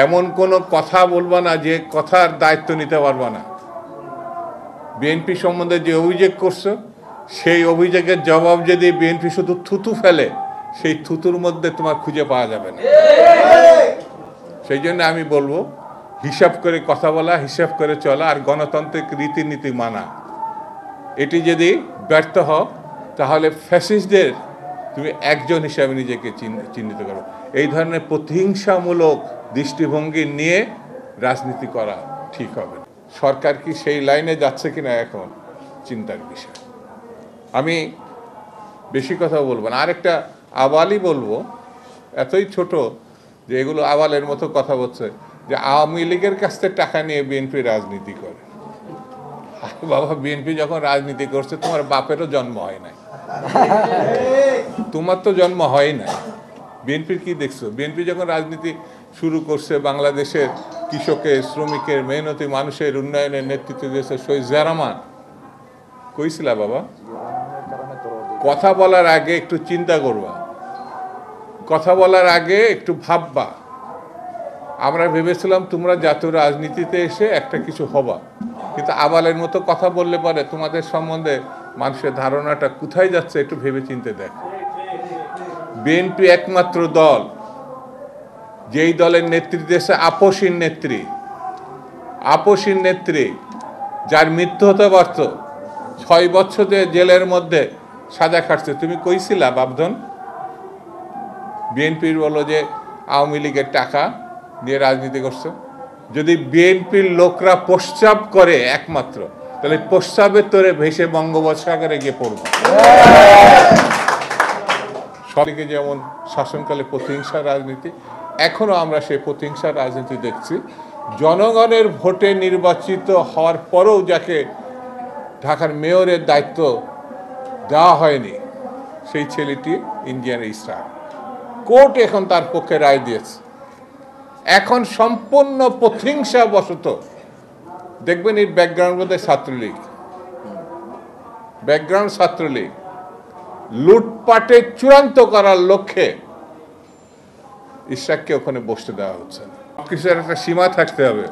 এমন কোনো কথা বলবা না যে কথার দায়িত্ব নিতে পারবা না। বিএনপি সম্বন্ধে যে অভিযোগ করছো সেই অভিযোগের জবাব যদি বিএনপি শুধু থুতু ফেলে সেই থুতুর মধ্যে তোমার খুঁজে পাওয়া যাবে না। সেই জন্য আমি বলবো হিসাব করে কথা বলা, হিসাব করে চলা আর গণতান্ত্রিক রীতিনীতি মানা। এটি যদি ব্যর্থ হও তাহলে ফ্যাসিস্টদের তুমি একজন হিসাবে নিজেকে চিহ্নিত করো। এই ধরনের প্রতিহিংসামূলক দৃষ্টিভঙ্গি নিয়ে রাজনীতি করা ঠিক হবে না। সরকার কি সেই লাইনে যাচ্ছে কিনা এখন চিন্তার বিষয়। আমি বেশি কথা বলবো না, আরেকটা আবালই বলবো, এতই ছোট যে এগুলো আবালের মতো কথা বলছে যে আওয়ামী লীগের কাছ থেকে টাকা নিয়ে বিএনপি রাজনীতি করে। বাবা, বিএনপি যখন রাজনীতি করছে তোমার বাপেরও জন্ম হয় নাই, তোমার তো জন্ম হয় নাই। বিএনপির কি দেখছো? বিএনপি যখন রাজনীতি শুরু করছে বাংলাদেশের কৃষকের, শ্রমিকের, মেহনতি মানুষের উন্নয়নের নেতৃত্ব দিয়েছে শহীদ জিয়া রহমান। কইছিলা বাবা? কথা বলার আগে একটু চিন্তা করবা, কথা বলার আগে একটু ভাববা। আমরা ভেবেছিলাম তোমরা জাতীয় রাজনীতিতে এসে একটা কিছু হবা, কিন্তু আবালের মতো কথা বললে পরে তোমাদের সম্বন্ধে মানুষের ধারণাটা কোথায় যাচ্ছে একটু ভেবে চিনতে দেখ। বিএনপি একমাত্র দল যেই দলের নেতৃত্বে এসে আপসীন নেত্রী যার মৃত্যু হতে পারত, 6 বছর জেলের মধ্যে সাজা খাটছে। তুমি কইছিলা বাবধন বিএনপির বলো যে আওয়ামী লীগের টাকা দিয়ে রাজনীতি করছে? যদি বিএনপির লোকরা প্রস্রাব করে একমাত্র, তাহলে প্রস্রাবের তোরে ভেসে বঙ্গোপসাগরে গিয়ে পড়ব। সবদিকে যেমন শাসনকালে প্রতিহিংসার রাজনীতি, এখনো আমরা সেই প্রতিহিংসার রাজনীতি দেখছি। জনগণের ভোটে নির্বাচিত হওয়ার পরেও যাকে ঢাকার মেয়রের দায়িত্ব দেওয়া হয়নি সেই ছেলেটি ইন্ডিয়ান স্টার, কোর্ট এখন তার পক্ষে রায় দিয়েছে। এখন সম্পূর্ণ প্রতিহিংসা বশত দেখবেন এর ব্যাকগ্রাউন্ড মধ্যে ছাত্রলীগ লুটপাটে চূড়ান্ত করার লক্ষ্যে ইশরাককে ওখানে বসতে দেওয়া হচ্ছে। কিছুর একটা সীমা থাকতে হবে।